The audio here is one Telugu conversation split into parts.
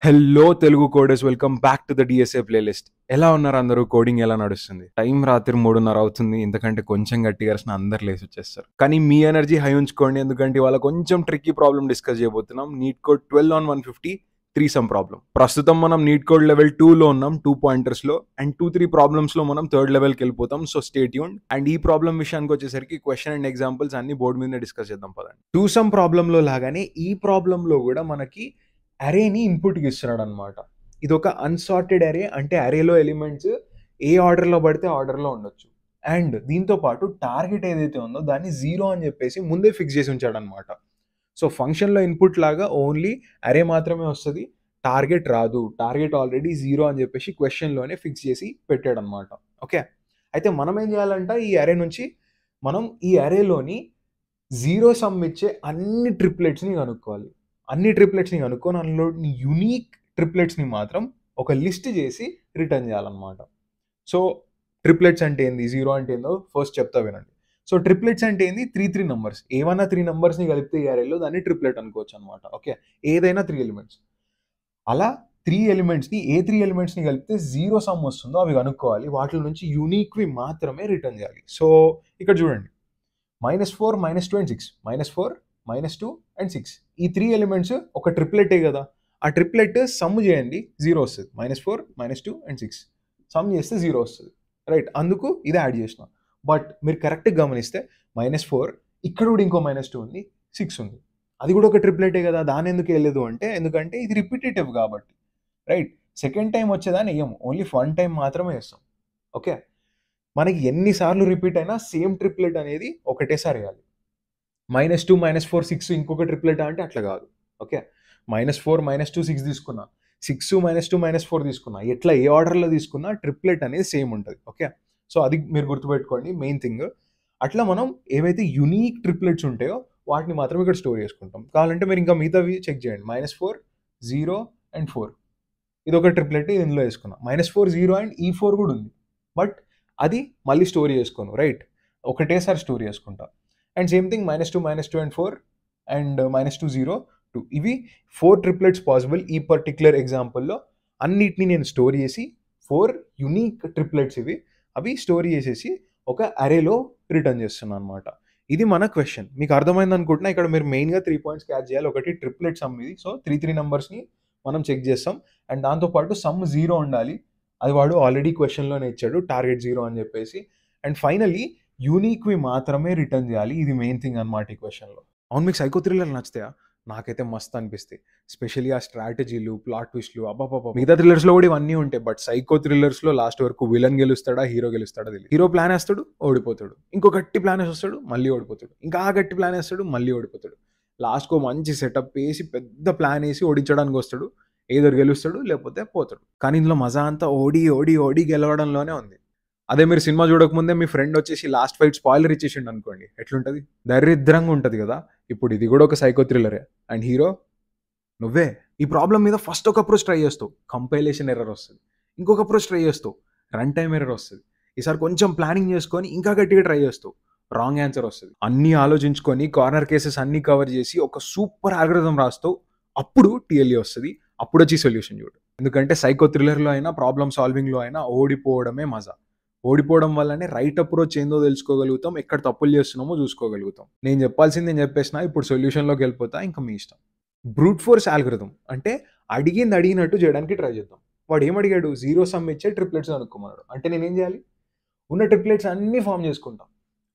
Hello Telugu coders, welcome back to the DSA playlist. ఎలా ఉన్నారు అందరూ? కోడింగ్ ఎలా నడుస్తుంది? టైం రాత్రి 3:30 అవుతుంది. ఇంతకంటే కొంచెం గట్టిగా అరిసిన అందరు లేసి వచ్చేస్తారు. కానీ మీ ఎనర్జీ హై ఉంచుకోండి, ఎందుకంటే ఇవాళ కొంచెం ట్రిక్కీ ప్రాబ్లం డిస్కస్ చేయబోతున్నాం. NeetCode 12 on 150 3 sum problem. ప్రస్తుతం మనం నీట్ కోడ్ లెవెల్ 2లో ఉన్నాం, 2 పాయింటర్స్ లో, అండ్ 2-3 ప్రాబ్లమ్స్ లో మనం థర్డ్ లెవెల్కి వెళ్ళిపోతాం. So stay tuned. అండ్ ఈ ప్రాబ్లం విషయానికి వచ్చేసరికి క్వశ్చన్ అండ్ ఎగ్జాంపుల్స్ అన్ని బోర్డు మీద డిస్కస్ చేద్దాం పదండి. 2 సమ్ ప్రాబ్లంలో లాగానే ఈ ప్రాబ్లంలో కూడా మనకి అరేని ఇన్పుట్కి ఇస్తున్నాడు అనమాట. ఇది ఒక అన్సార్టెడ్ అరే, అంటే అరేలో ఎలిమెంట్స్ ఏ ఆర్డర్లో పడితే ఆర్డర్లో ఉండొచ్చు. అండ్ దీంతో పాటు టార్గెట్ ఏదైతే ఉందో దాన్ని 0 అని చెప్పేసి ముందే ఫిక్స్ చేసి ఉంచాడు అనమాట. సో ఫంక్షన్లో ఇన్పుట్ లాగా ఓన్లీ అరే మాత్రమే వస్తుంది, టార్గెట్ రాదు. టార్గెట్ ఆల్రెడీ 0 అని చెప్పేసి క్వశ్చన్లోనే ఫిక్స్ చేసి పెట్టాడు అనమాట. ఓకే, అయితే మనం ఏం చేయాలంట, ఈ అరే నుంచి మనం ఈ అరేలోని 0 సమ్ ఇచ్చే అన్ని ట్రిప్లెట్స్ని కనుక్కోవాలి. అన్ని ట్రిప్లెట్స్ని కనుక్కొని అందులో యూనిక్ ట్రిప్లెట్స్ని మాత్రం ఒక లిస్ట్ చేసి రిటర్న్ చేయాలన్నమాట. సో ట్రిప్లెట్స్ అంటే ఏంది, 0 అంటే ఏందో ఫస్ట్ చెప్తా వినండి. సో ట్రిప్లెట్స్ అంటే ఏంది, 3 నంబర్స్, ఏమన్నా 3 నంబర్స్ని కలిపితే ఈ అరేలో దాన్ని ట్రిప్లెట్ అనుకోవచ్చు అనమాట. ఓకే, ఏదైనా 3 ఎలిమెంట్స్. అలా 3 ఎలిమెంట్స్ని, ఏ 3 ఎలిమెంట్స్ని కలిపితే 0 సమ్ వస్తుందో అవి కనుక్కోవాలి. వాటి నుంచి యూనిక్వి మాత్రమే రిటర్న్ చేయాలి. సో ఇక్కడ చూడండి, -4, -2 అండ్ 6, -4, -2 అండ్ 6, ఈ 3 ఎలిమెంట్స్ ఒక ట్రిప్లెటే కదా. ఆ ట్రిప్లెట్ సమ్ చేయండి, 0 వస్తుంది. -4, -2 అండ్ 6 సమ్ చేస్తే 0 వస్తుంది, రైట్? అందుకు ఇది యాడ్ చేసిన. బట్ మీరు కరెక్ట్గా గమనిస్తే -4, ఇక్కడ కూడా ఇంకో -2 ఉంది, 6 ఉంది, అది కూడా ఒక ట్రిప్లెటే కదా. దాని ఎందుకు వెళ్ళలేదు అంటే, ఎందుకంటే ఇది రిపిటేటివ్ కాబట్టి, రైట్? సెకండ్ టైం వచ్చేదాన్ని వేయము, ఓన్లీ 1 టైం మాత్రమే వేస్తాం. ఓకే, మనకి ఎన్నిసార్లు రిపీట్ అయినా సేమ్ ట్రిప్లెట్ అనేది ఒకటేసారి వేయాలి. -2, -4, 6 ఇంకొక ట్రిప్లెట్ అంటే అట్లా కాదు. ఓకే, -4, -2, 6 తీసుకున్నా, 6, -2, -4 తీసుకున్నా, ఎట్లా ఏ ఆర్డర్లో తీసుకున్నా ట్రిప్లెట్ అనేది సేమ్ ఉంటుంది. ఓకే, సో అది మీరు గుర్తుపెట్టుకోండి మెయిన్ థింగ్. అట్లా మనం ఏవైతే యునీక్ ట్రిప్లెట్స్ ఉంటాయో వాటిని మాత్రం ఇక్కడ స్టోర్ చేసుకుంటాం. కావాలంటే మీరు ఇంకా మిగతావి చెక్ చేయండి. -4, 0 అండ్ 4 ఇది ఒక ట్రిప్లెట్, ఇది ఇందులో వేసుకున్నా. -4, 0 అండ్ E4 కూడా ఉంది, బట్ అది మళ్ళీ స్టోర్ చేసుకోను, రైట్? ఒకటేసారి స్టోర్ చేసుకుంటా. And same thing -2, -2 and 4 and -2, 0, 2, ఇవి 4 ట్రిప్లెట్స్ పాసిబుల్. ఈ పర్టిక్యులర్ ఎగ్జాంపుల్లో అన్నిటిని నేను స్టోర్ చేసి 4 యునీక్ ట్రిప్లెట్స్ ఇవి, అవి స్టోర్ చేసేసి ఒక అరేలో రిటర్న్ చేస్తున్నాను అనమాట. ఇది మన క్వశ్చన్. మీకు అర్థమైంది అనుకుంటున్నా. ఇక్కడ మీరు మెయిన్గా 3 పాయింట్స్ క్యాచ్ చేయాలి. ఒకటి, ట్రిప్లెట్ సమ్ ఇది. సో 3 నంబర్స్ని మనం చెక్ చేస్తాం. అండ్ దాంతోపాటు సమ్ 0 ఉండాలి, అది వాడు ఆల్రెడీ క్వశ్చన్లోనే ఇచ్చాడు, టార్గెట్ 0 అని చెప్పేసి. అండ్ ఫైనలీ యూనిక్వి మాత్రమే రిటర్న్ చేయాలి. ఇది మెయిన్ థింగ్ అనమాట ఈ క్వశ్చన్లో. అవును, మీకు సైకో థ్రిల్లర్ నచ్చుతాయా? నాకైతే మస్త్ అనిపిస్తాయి, స్పెషల్లీ ఆ స్ట్రాటజీలు, ప్లాట్ ట్విస్ట్లు. అబ్బాబాబా, మిగతా థ్రిల్లర్స్లో కూడా ఇవన్నీ ఉంటాయి, బట్ సైకో థ్రిల్లర్స్లో లాస్ట్ వరకు విలన్ గెలుస్తాడా, హీరో గెలుస్తాడా తెలియదు. హీరో ప్లాన్ వేస్తాడు, ఓడిపోతాడు. ఇంకో గట్టి ప్లాన్ వేస్తాడు, మళ్ళీ ఓడిపోతాడు. ఇంకా గట్టి ప్లాన్ వేస్తాడు, మళ్ళీ ఓడిపోతాడు. లాస్ట్కో మంచి సెటప్ వేసి పెద్ద ప్లాన్ వేసి ఓడించడానికి వస్తాడు. ఏదో గెలుస్తాడు, లేకపోతే పోతాడు. కానీ ఇందులో మజా అంతా ఓడి ఓడి ఓడి గెలవడంలోనే ఉంది. అదే మీరు సినిమా చూడకముందే మీ ఫ్రెండ్ వచ్చేసి లాస్ట్ ఫైట్ స్పాయిలర్ ఇచ్చేసిండు అనుకోండి, ఎట్లుంటుంది? దరిద్రంగా ఉంటుంది కదా. ఇప్పుడు ఇది కూడా ఒక సైకో థ్రిల్లరే, అండ్ హీరో నువ్వే. ఈ ప్రాబ్లం మీద ఫస్ట్ ఒక అప్రోచ్ ట్రై చేస్తావు, కంపైలేషన్ ఎర్రర్ వస్తుంది. ఇంకొక అప్రోచ్ ట్రై చేస్తావు, రన్ టైం ఎర్రర్ వస్తుంది. ఈసారి కొంచెం ప్లానింగ్ చేసుకొని ఇంకా గట్టిగా ట్రై చేస్తావు, రాంగ్ ఆన్సర్ వస్తుంది. అన్నీ ఆలోచించుకొని కార్నర్ కేసెస్ అన్నీ కవర్ చేసి ఒక సూపర్ ఆల్గరిథం రాస్తావు, అప్పుడు టీఎల్ఈ వస్తుంది. అప్పుడు వచ్చి సొల్యూషన్ చూడు. ఎందుకంటే సైకో థ్రిల్లర్లో అయినా ప్రాబ్లమ్ సాల్వింగ్లో అయినా ఓడిపోవడమే మజా. ఓడిపోవడం వల్లనే రైట్ అప్రోచ్ ఏందో తెలుసుకోగలుగుతాం, ఎక్కడ తప్పులు చేస్తున్నామో చూసుకోగలుగుతాం. నేను చెప్పాల్సింది నేను చెప్పేసిన, ఇప్పుడు సొల్యూషన్లోకి వెళ్ళిపోతా, ఇంకా మీ ఇష్టం. బ్రూట్ ఫోర్స్ ఆల్గరిథం అంటే అడిగింది అడిగినట్టు చేయడానికి ట్రై చేద్దాం. వాడు ఏమడిగాడు, 0 సమ్ ఇచ్చే ట్రిప్లెట్స్ కనుక్కోమన్నాడు. అంటే నేనేం చేయాలి, ఉన్న ట్రిప్లెట్స్ అన్నీ ఫామ్ చేసుకుంటాం.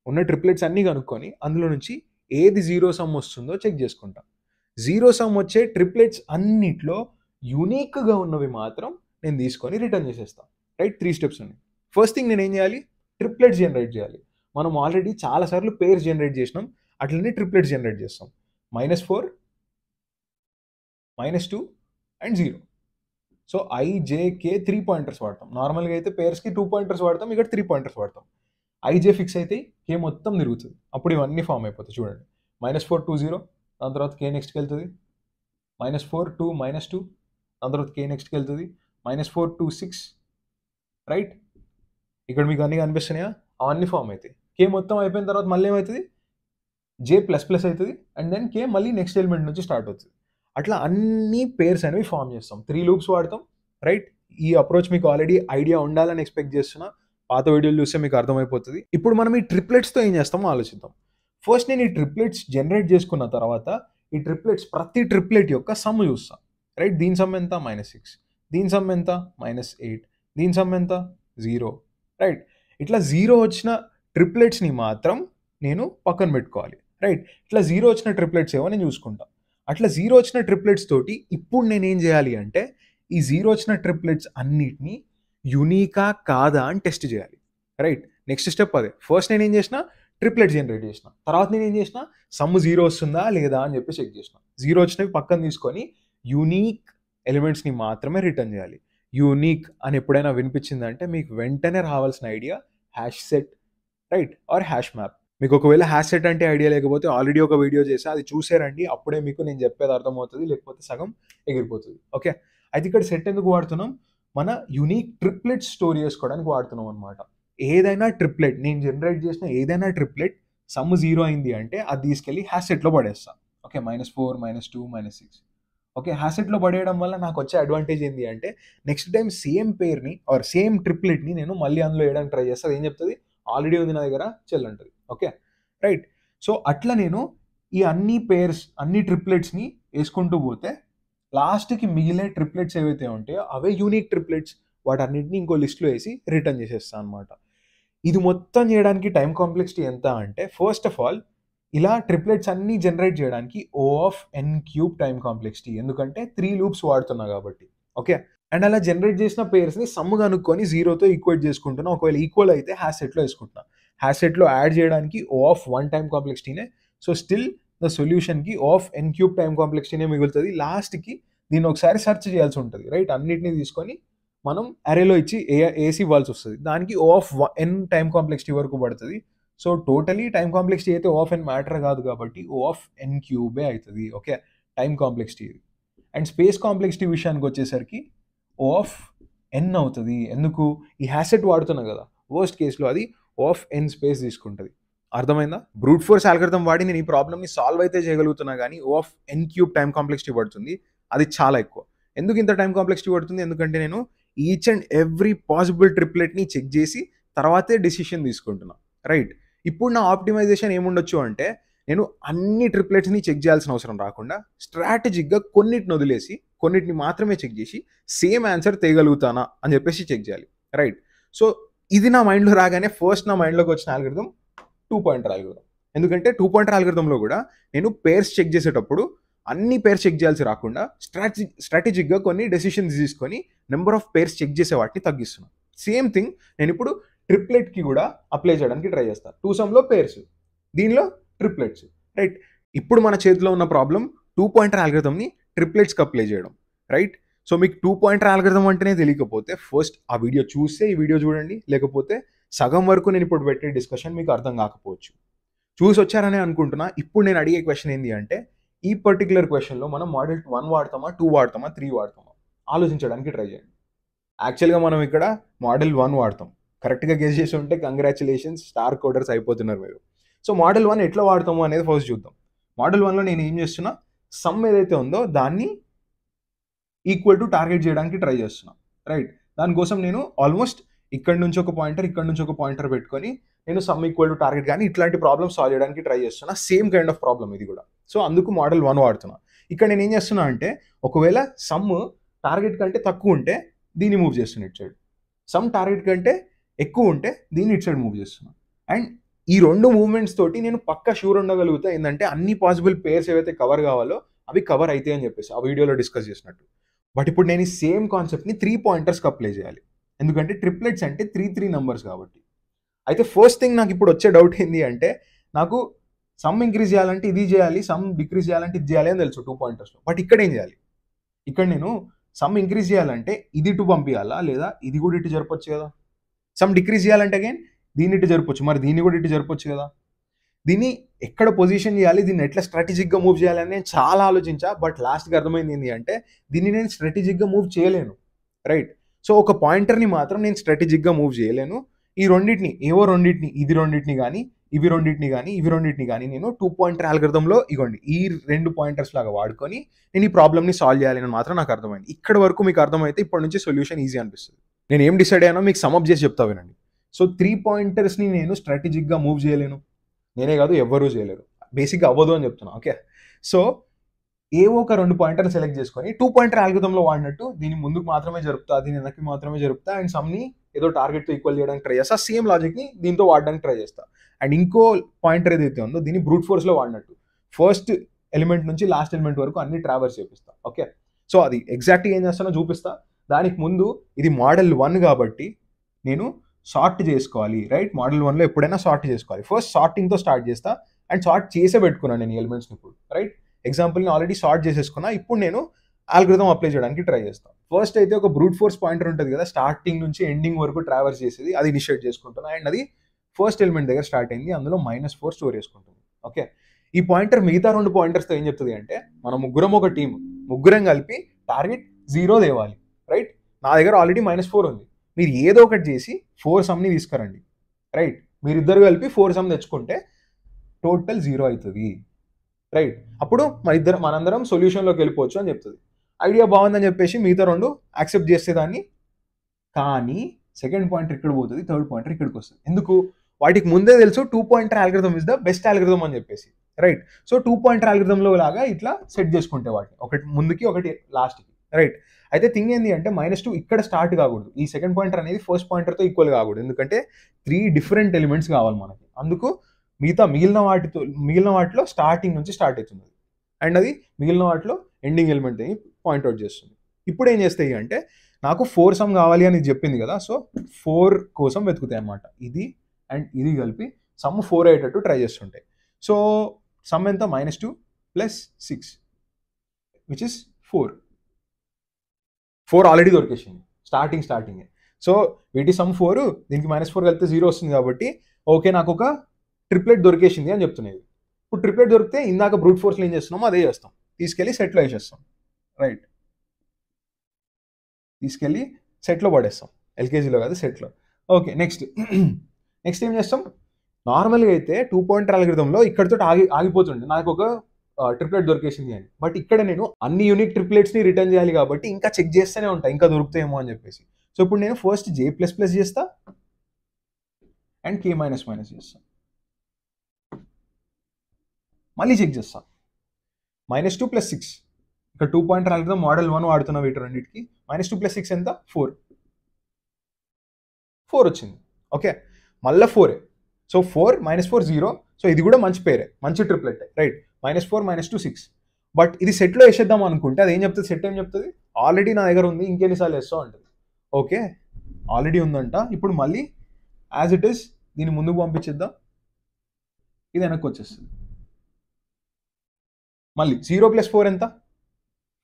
ఉన్న ట్రిప్లెట్స్ అన్నీ కనుక్కొని అందులో నుంచి ఏది 0 సమ్ వస్తుందో చెక్ చేసుకుంటాం. 0 సమ్ వచ్చే ట్రిప్లెట్స్ అన్నిట్లో యూనిక్గా ఉన్నవి మాత్రం నేను తీసుకొని రిటర్న్ చేసేస్తాను, రైట్? 3 స్టెప్స్ ఉన్నాయి. ఫస్ట్ థింగ్ నేను ఏం చేయాలి, ట్రిప్లెట్స్ జనరేట్ చేయాలి. మనం ఆల్రెడీ చాలాసార్లు పేర్స్ జనరేట్ చేసినాం, అట్లనే ట్రిప్లెట్స్ జనరేట్ చేస్తాం. -4, -2 అండ్ 0. సో IJK 3 పాయింటర్స్ వాడతాం. నార్మల్గా అయితే పేర్స్కి 2 పాయింటర్స్ వాడతాం, ఇక్కడ 3 పాయింటర్స్ వాడతాం. IJ ఫిక్స్ అయితే K మొత్తం తిరుగుతుంది, అప్పుడు ఇవన్నీ ఫామ్ అయిపోతాయి. చూడండి, -4, 2, 0, దాని తర్వాత K నెక్స్ట్కి వెళ్తుంది, -4, 2, -2, దాని తర్వాత K నెక్స్ట్కి వెళ్తుంది, -4, 2, 6, రైట్? ఇక్కడ మీకు అన్నీ కనిపిస్తున్నాయా? అవన్నీ ఫామ్ అవుతాయి. K మొత్తం అయిపోయిన తర్వాత మళ్ళీ ఏమవుతుంది, J++ అవుతుంది, అండ్ దెన్ K మళ్ళీ నెక్స్ట్ ఎలిమెంట్ నుంచి స్టార్ట్ అవుతుంది. అట్లా అన్ని పేర్స్ అనేవి ఫామ్ చేస్తాం. 3 లూప్స్ వాడతాం, రైట్? ఈ అప్రోచ్ మీకు ఆల్రెడీ ఐడియా ఉండాలని ఎక్స్‌పెక్ట్ చేస్తున్నా. పాత వీడియోలు చూస్తే మీకు అర్థమైపోతది. ఇప్పుడు మనం ఈ ట్రిప్లెట్స్‌తో ఏం చేస్తామో ఆలోచిద్దాం. ఫస్ట్ నేను ఈ ట్రిప్లెట్స్ జనరేట్ చేసుకున్న తర్వాత ఈ ట్రిప్లెట్స్ ప్రతి ట్రిప్లెట్ యొక్క సమ్ చూస్తా, రైట్? దీని సమ్ ఎంత? -6. దీని సమ్ ఎంత? -8. దీని సమ్ ఎంత? 0, రైట్? ఇట్లా 0 వచ్చిన ట్రిప్లెట్స్‌ని మాత్రం నేను పక్కన పెట్టుకోవాలి, రైట్? ఇట్లా 0 వచ్చిన ట్రిప్లెట్స్ ఏవో నేను చూసుకుంటా. అట్లా 0 వచ్చిన ట్రిప్లెట్స్ తోటి ఇప్పుడు నేనేం చేయాలి అంటే ఈ 0 వచ్చిన ట్రిప్లెట్స్ అన్నిటిని యూనికా కాదా అని టెస్ట్ చేయాలి, రైట్? నెక్స్ట్ స్టెప్ అదే. ఫస్ట్ నేనేం చేసిన? ట్రిప్లెట్ జనరేట్ చేసిన. తర్వాత నేనేం చేసిన? సమ్ 0 వస్తుందా లేదా అని చెప్పి చెక్ చేసిన. 0 వచ్చినవి పక్కన తీసుకొని యూనిక్ ఎలిమెంట్స్‌ని మాత్రమే రిటర్న్ చేయాలి. యూనిక్ అని ఎప్పుడైనా వినిపించిందంటే మీకు వెంటనే రావాల్సిన idea hash set, right? Or hash map. మీకు ఒకవేళ హ్యాష్ సెట్ అంటే ఐడియా లేకపోతే ఆల్రెడీ ఒక వీడియో చేసా, అది చూసారండి. అప్పుడే మీకు నేను చెప్పేది అర్థమవుతుంది, లేకపోతే సగం ఎగిరిపోతుంది. ఓకే, అయితే ఇక్కడ సెట్ ఎందుకు వాడుతున్నాం? మన యూనిక్ ట్రిప్లెట్ స్టోర్ చేసుకోవడానికి వాడుతున్నాం అనమాట. ఏదైనా ట్రిప్లెట్ నేను జనరేట్ చేసిన ఏదైనా ట్రిప్లెట్ సమ్ 0 అయింది అంటే అది తీసుకెళ్ళి హ్యాష్ సెట్లో పడేస్తా. ఓకే, -4, -2, -6. ఓకే, హ్యాష్ సెట్లో పడేయడం వల్ల నాకు వచ్చే అడ్వాంటేజ్ ఏంటి అంటే నెక్స్ట్ టైం సేమ్ పేర్ని ఆర్ సేమ్ ట్రిప్లెట్ని నేను మళ్ళీ అందులో వేయడానికి ట్రై చేస్తాను. అది ఏం చెప్తుంది? ఆల్రెడీ ఉంది నా దగ్గర, చెల్లంటది. Okay, right? సో అట్లా నేను ఈ అన్ని పేర్స్ అన్ని ట్రిప్లెట్స్ని వేసుకుంటూ పోతే లాస్ట్కి మిగిలే ట్రిప్లెట్స్ ఏవైతే ఉంటాయో అవే యూనిక్ ట్రిప్లెట్స్. వాటన్నిటిని ఇంకో లిస్ట్లో వేసి రిటర్న్ చేసేస్తాను అనమాట. ఇది మొత్తం చేయడానికి టైం కాంప్లెక్సిటీ ఎంత అంటే ఫస్ట్ ఆఫ్ ఆల్ ఇలా ట్రిప్లెట్స్ అన్ని జనరేట్ చేయడానికి O(n³ టైం కాంప్లెక్సిటీ, ఎందుకంటే 3 లూప్స్ వాడుతున్నా కాబట్టి. ఓకే, అండ్ అలా జనరేట్ చేసిన పేర్స్ని సమ్ కనుక్కొని 0తో ఈక్వేట్ చేసుకుంటున్నా. ఒకవేళ ఈక్వల్ అయితే హ్యాష్ సెట్లో వేసుకుంటున్నా. హ్యాష్ సెట్లో యాడ్ చేయడానికి O(1) టైం కాంప్లెక్సిటీనే. సో స్టిల్ ద సొల్యూషన్కి O(n³ టైం కాంప్లెక్సిటీనే మిగులుతుంది. లాస్ట్కి దీన్ని ఒకసారి సెర్చ్ చేయాల్సి ఉంటుంది, రైట్? అన్నిటిని తీసుకొని మనం అరేలో ఇచ్చి ఏసి ఇవ్వాల్సి వస్తుంది. దానికి O(n) టైం కాంప్లెక్సిటీ వరకు పడుతుంది. సో టోటలీ టైం కాంప్లెక్సిటీ అయితే O(n) మ్యాటర్ కాదు కాబట్టి O(n³ అవుతుంది. Okay, time complexity. And space complexity విషయానికి వచ్చేసరికి O(n) అవుతుంది. ఎందుకు? ఈ హ్యాసెట్ వాడుతున్నా కదా, వర్స్ట్ కేసులో అది O(n) స్పేస్ తీసుకుంటుంది. అర్థమైందా? బ్రూట్ ఫోర్స్ అల్గోరిథం వాడి నేను ఈ ప్రాబ్లమ్ని సాల్వ్ అయితే చేయగలుగుతున్నా కానీ O(n³ టైం కాంప్లెక్సిటీ పడుతుంది. అది చాలా ఎక్కువ. ఎందుకు ఇంత టైం కాంప్లెక్సిటీ పడుతుంది? ఎందుకంటే నేను ఈచ్ అండ్ ఎవ్రీ పాసిబుల్ ట్రిప్లెట్ని చెక్ చేసి తర్వాతే డెసిషన్ తీసుకుంటున్నా, రైట్? ఇప్పుడు నా ఆప్టిమైజేషన్ ఏముండొచ్చు అంటే నేను అన్ని ట్రిప్లెట్స్ని చెక్ చేయాల్సిన అవసరం రాకుండా స్ట్రాటజిక్గా కొన్నిటిని వదిలేసి కొన్నిటిని మాత్రమే చెక్ చేసి సేమ్ ఆన్సర్ తేయగలుగుతానా అని చెప్పేసి చెక్ చేయాలి, రైట్? సో ఇది నా మైండ్లో రాగానే ఫస్ట్ నా మైండ్లోకి వచ్చిన అల్గోరిథం 2 పాయింటర్ అల్గోరిథం. ఎందుకంటే 2 పాయింటర్ అల్గోరిథంలో కూడా నేను పేర్స్ చెక్ చేసేటప్పుడు అన్ని పేర్స్ చెక్ చేయాల్సి రాకుండా స్ట్రాటజిక్గా కొన్ని డెసిషన్స్ తీసుకొని నెంబర్ ఆఫ్ పేర్స్ చెక్ చేసే వాటిని తగ్గిస్తున్నాను. సేమ్ థింగ్ నేను ఇప్పుడు ట్రిప్లెట్కి కూడా అప్లై చేయడానికి ట్రై చేస్తాను. 2 సమ్లో పేర్స్, దీనిలో ట్రిప్లెట్స్, రైట్? ఇప్పుడు మన చేతిలో ఉన్న ప్రాబ్లం 2 పాయింటర్ అల్గోరిథంని ట్రిప్లెట్స్కి అప్లై చేయడం, రైట్? సో మీకు 2 పాయింటర్ అల్గోరిథం అంటేనే తెలియకపోతే ఫస్ట్ ఆ వీడియో చూస్తే ఈ వీడియో చూడండి, లేకపోతే సగం వరకు నేను ఇప్పుడు పెట్టే డిస్కషన్ మీకు అర్థం కాకపోవచ్చు. చూసి వచ్చారనే అనుకుంటున్నా. ఇప్పుడు నేను అడిగే క్వశ్చన్ ఏంటి అంటే ఈ పర్టికులర్ క్వశ్చన్లో మనం మోడల్ 1 వాడతామా, 2 వాడతామా, 3 వాడతామా ఆలోచించడానికి ట్రై చేయండి. యాక్చువల్గా మనం ఇక్కడ మోడల్ 1 వాడతాం. కరెక్ట్గా గెస్ చేసి ఉంటే కంగ్రాచులేషన్స్, స్టార్ కోడర్స్ అయిపోతున్నారు మీరు. సో మోడల్ 1 ఎట్లా వాడతాము అనేది ఫస్ట్ చూద్దాం. మోడల్ 1లో నేను ఏం చేస్తున్నా? సమ్ ఏదైతే ఉందో దాన్ని ఈక్వల్ టు టార్గెట్ చేయడానికి ట్రై చేస్తున్నా, రైట్? దానికోసం నేను ఆల్మోస్ట్ ఇక్కడ నుంచి ఒక పాయింటర్, ఇక్కడ నుంచి ఒక పాయింటర్ పెట్టుకొని నేను సమ్ ఈక్వల్ టు టార్గెట్ కానీ ఇట్లాంటి ప్రాబ్లమ్ సాల్వ్ చేయడానికి ట్రై చేస్తున్నా. సేమ్ కైండ్ ఆఫ్ ప్రాబ్లమ్ ఇది కూడా. సో అందుకు మోడల్ 1 వాడుతున్నా. ఇక్కడ నేను ఏం చేస్తున్నా అంటే ఒకవేళ సమ్ టార్గెట్ కంటే తక్కువ ఉంటే దీన్ని మూవ్ చేస్తున్నా ఇటు సైడ్, సమ్ టార్గెట్ కంటే ఎక్కువ ఉంటే దీన్ని ఇటు సైడ్ మూవ్ చేస్తున్నా. అండ్ ఈ 2 మూవ్మెంట్స్ తోటి నేను పక్కా షూర్ ఉండగలుగుతా ఏంటంటే అన్ని పాసిబుల్ పేర్స్ ఏవైతే కవర్ కావాలో అవి కవర్ అవుతాయి అని చెప్పేసి ఆ వీడియోలో డిస్కస్ చేసినట్టు. బట్ ఇప్పుడు నేను ఈ సేమ్ కాన్సెప్ట్ని 3 పాయింటర్స్కి అప్లై చేయాలి, ఎందుకంటే ట్రిప్లెట్స్ అంటే 3 నంబర్స్ కాబట్టి. అయితే ఫస్ట్ థింగ్ నాకు ఇప్పుడు వచ్చే డౌట్ ఏంటి అంటే నాకు సమ్ ఇంక్రీజ్ చేయాలంటే ఇది చేయాలి, సమ్ డిక్రీజ్ చేయాలంటే ఇది చేయాలి అని తెలుసు 2 పాయింటర్స్లో. బట్ ఇక్కడ ఏం చేయాలి? ఇక్కడ నేను సమ్ ఇంక్రీజ్ చేయాలంటే ఇది ఇటు పంపించాలా, లేదా ఇది కూడా ఇటు జరపొచ్చు కదా? సమ్ డిక్రీజ్ చేయాలంటే అగైన్ దీన్ని ఇటు జరపొచ్చు, మరి దీన్ని కూడా ఇటు జరపొచ్చు కదా? దీన్ని ఎక్కడ పొజిషన్ చేయాలి, దీన్ని ఎట్లా స్ట్రాటజిక్గా మూవ్ చేయాలని నేను చాలా ఆలోచించా. బట్ లాస్ట్కి అర్థమైంది ఏంటి అంటే దీన్ని నేను స్ట్రాటజిక్గా మూవ్ చేయలేను, రైట్? సో ఒక పాయింటర్ని మాత్రం నేను స్ట్రాటజిక్గా మూవ్ చేయలేను. ఈ రెండింటిని ఏవో రెండింటిని, ఇది రెండింటిని కానీ ఇవి రెండింటిని కానీ నేను 2 పాయింటర్ అల్గోరిథంలో ఇగోండి ఈ 2 పాయింటర్స్ లాగా వాడుకొని నేను ఈ ప్రాబ్లమ్ని సాల్వ్ చేయాలి అని మాత్రం నాకు అర్థమైంది. ఇక్కడ వరకు మీకు అర్థమైతే ఇప్పటి నుంచి సొల్యూషన్ ఈజీ అనిపిస్తుంది. నేను ఏం డిసైడ్ అయ్యానో మీకు సమ్అప్ చేసి చెప్తా వినండి. సో 3 పాయింటర్స్ని నేను స్ట్రాటజిక్గా మూవ్ చేయలేను, నేనే కాదు ఎవ్వరూ చేయలేరు, బేసిక్గా అవ్వదు అని చెప్తున్నా. ఓకే, సో ఏవో ఒక 2 పాయింటర్లు సెలెక్ట్ చేసుకొని 2 పాయింటర్ అల్గోరిథంలో వాడినట్టు దీన్ని ముందుకు మాత్రమే జరుపుతా, దీని వెనక్కి మాత్రమే జరుపుతా, అండ్ సమ్ని ఏదో టార్గెట్తో ఈక్వల్ చేయడానికి ట్రై చేస్తా. సేమ్ లాజిక్ని దీంతో వాడడానికి ట్రై చేస్తా. అండ్ ఇంకో పాయింటర్ ఏదైతే ఉందో దీన్ని బ్రూట్ ఫోర్స్లో వాడినట్టు ఫస్ట్ ఎలిమెంట్ నుంచి లాస్ట్ ఎలిమెంట్ వరకు అన్ని ట్రావర్స్ చేపిస్తా. ఓకే, సో అది ఎగ్జాక్ట్గా ఏం చేస్తానో చూపిస్తా. దానికి ముందు ఇది మోడల్ 1 కాబట్టి నేను సార్ట్ చేసుకోవాలి, రైట్? మోడల్ 1లో ఎప్పుడైనా సార్ట్ చేసుకోవాలి. ఫస్ట్ సార్టింగ్తో స్టార్ట్ చేస్తా అండ్ సార్ట్ చేసే పెట్టుకున్నాను నేను ఎలిమెంట్స్ని ఇప్పుడు, రైట్? ఎగ్జాంపుల్ని ఆల్రెడీ సార్ట్ చేసేసుకున్నా. ఇప్పుడు నేను అల్గోరిథం అప్లై చేయడానికి ట్రై చేస్తాను. ఫస్ట్ అయితే ఒక బ్రూట్ ఫోర్స్ పాయింటర్ ఉంటుంది కదా, స్టార్టింగ్ నుంచి ఎండింగ్ వరకు ట్రావర్స్ చేసేది, అది ఇనిషియేట్ చేసుకుంటున్నా. అండ్ అది ఫస్ట్ ఎలిమెంట్ దగ్గర స్టార్ట్ అయింది, అందులో -4 స్టోర్ చేసుకుంటుంది. ఓకే, ఈ పాయింటర్ మిగతా 2 పాయింటర్స్తో ఏం చెప్తుంది అంటే మన ముగ్గురం ఒక టీం, ముగ్గురం కలిపి టార్గెట్ 0 తేవాలి, రైట్? నా దగ్గర ఆల్రెడీ -4 ఉంది, మీరు ఏదో ఒకటి చేసి 4 సమ్ని తీసుకురండి, రైట్? మీరిద్దరు కలిపి 4 సమ్ తెచ్చుకుంటే టోటల్ 0 అవుతుంది, రైట్? అప్పుడు మనందరం సొల్యూషన్లోకి వెళ్ళిపోవచ్చు అని చెప్తుంది. ఐడియా బాగుందని చెప్పేసి మిగతా 2 యాక్సెప్ట్ చేసేదాన్ని. కానీ సెకండ్ పాయింటర్ ఇక్కడ పోతుంది, థర్డ్ పాయింటర్ ఇక్కడికి వస్తుంది. ఎందుకు? వాటికి ముందే తెలుసు 2 pointer algorithm is the best algorithm అని చెప్పేసి, రైట్? సో 2 పాయింటర్ అల్గోరిథంలో లాగా ఇట్లా సెట్ చేసుకుంటే వాటిని ఒకటి ముందుకి ఒకటి లాస్ట్కి, రైట్? అయితే థింగ్ ఏంటి అంటే -2 ఇక్కడ స్టార్ట్ కాకూడదు, ఈ సెకండ్ పాయింటర్ అనేది ఫస్ట్ పాయింటర్తో ఈక్వల్ కాకూడదు, ఎందుకంటే 3 డిఫరెంట్ ఎలిమెంట్స్ కావాలి మనకి. అందుకు మిగిలిన వాటిలో స్టార్టింగ్ నుంచి స్టార్ట్ అవుతుంది అండ్ అది మిగిలిన వాటిలో ఎండింగ్ ఎలిమెంట్ అని పాయింట్అవుట్ చేస్తుంది. ఇప్పుడు ఏం చేస్తాయి అంటే నాకు 4 సమ్ కావాలి అని చెప్పింది కదా, సో 4 కోసం వెతుకుతాయి అన్నమాట. ఇది అండ్ ఇది కలిపి సమ్ 4 అయ్యేటట్టు ట్రై చేస్తుంటాయి. సో సమ్ ఎంత? -2 + 6 విచ్ ఇస్ 4 ఆల్రెడీ దొరికేసింది స్టార్టింగ్. సో వీటి సమ్ 4, దీనికి -4 కలిపితే 0 వస్తుంది కాబట్టి ఓకే, నాకు ఒక ట్రిప్లెట్ దొరికేసింది అని చెప్తున్నాయి. ఇప్పుడు ట్రిప్లెట్ దొరికితే ఇందాక బ్రూట్ ఫోర్స్లో ఏం చేస్తున్నామో అదే చేస్తాం, తీసుకెళ్ళి సెట్లో వేసేస్తాం, రైట్? తీసుకెళ్ళి సెట్లో పడేస్తాం, ఎల్కేజీలో కాదు సెట్లో. ఓకే, నెక్స్ట్ ఏం చేస్తాం? నార్మల్గా అయితే 2 పాయింటర్ అల్గోరిథంలో ఇక్కడితో ఆగిపోతుండే, నాకు ఒక ట్రిప్లెట్ దొరికేసింది అని. బట్ ఇక్కడ నేను అన్ని యూనిక్ ట్రిప్లెట్స్ని రిటర్న్ చేయాలి కాబట్టి ఇంకా చెక్ చేస్తూనే ఉంటాయి, ఇంకా దొరుకుతాయేమో అని చెప్పేసి. సో ఇప్పుడు నేను ఫస్ట్ J++ చేస్తా అండ్ K-, చేస్తా, మళ్ళీ చెక్ చేస్తా. -2 + 6 ఇక్కడ 2 పాయింటర్ అల్గోరిథం మోడల్ 1 వాడుతున్నా వీటి రెండింటికి. -2 + 6 ఎంత? 4 వచ్చింది. ఓకే, మళ్ళీ 4. సో 4 -4 0. సో ఇది కూడా మంచి పేరే, మంచి ట్రిప్లెట్, రైట్? -4 -2 6. బట్ ఇది సెట్లో వేసేద్దాం అనుకుంటే అది ఏం చెప్తుంది? సెట్ ఏం చెప్తుంది? ఆల్రెడీ నా దగ్గర ఉంది, ఇంకెన్నిసార్లు వేస్తావు అంటుంది. ఓకే, ఆల్రెడీ ఉందంట. ఇప్పుడు మళ్ళీ యాజ్ ఇట్ ఈస్ దీన్ని ముందుకు పంపించేద్దాం, ఇది వెనక్కి వచ్చేస్తుంది. మళ్ళీ 0 + 4 ఎంత?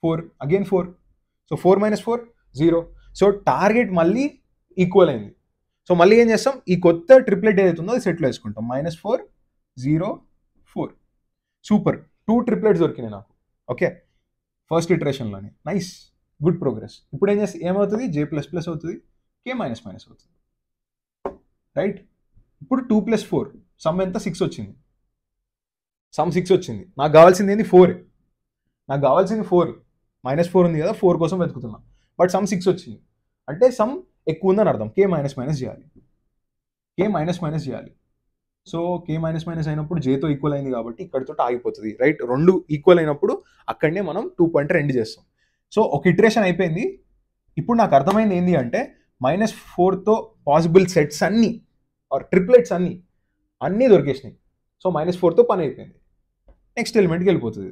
4, అగైన్ 4. సో 4 - 4 0. సో టార్గెట్ మళ్ళీ ఈక్వల్ అయింది. సో మళ్ళీ ఏం చేస్తాం? ఈ కొత్త ట్రిప్లెట్ ఏదైతే ఉందో అది సెట్లో వేసుకుంటాం. -4 0 4. సూపర్, 2 ట్రిప్లెట్స్ దొరికినాయి నాకు. ఓకే, ఫస్ట్ ఇటరేషన్లోనే. Nice, good progress. ఇప్పుడు ఏమవుతుంది? J++ అవుతుంది, K-, అవుతుంది, రైట్? ఇప్పుడు 2 + 4 సమ్ ఎంత? 6 వచ్చింది. సమ్ 6 వచ్చింది. నాకు కావాల్సింది ఏంది? 4. నాకు కావాల్సింది 4. -4 ఉంది కదా, 4 కోసం వెతుకుతున్నా. బట్ సమ్ 6 వచ్చింది అంటే సమ్ ఎక్కువ ఉందని అర్థం. K-, చేయాలి, K-, చేయాలి. సో K-, అయినప్పుడు Jతో ఈక్వల్ అయింది కాబట్టి ఇక్కడితో ఆగిపోతుంది, రైట్? 2 ఈక్వల్ అయినప్పుడు అక్కడనే మనం 2 పాయింటర్ ఎండ్ చేస్తాం. సో ఒక ఇటరేషన్ అయిపోయింది. ఇప్పుడు నాకు అర్థమైంది ఏంటి అంటే -4తో పాసిబుల్ సెట్స్ అన్నీ ఆర్ ట్రిప్లెట్స్ అన్నీ దొరికేసినాయి. సో -4తో పని అయిపోయింది, నెక్స్ట్ ఎలిమెంట్కి వెళ్ళిపోతుంది,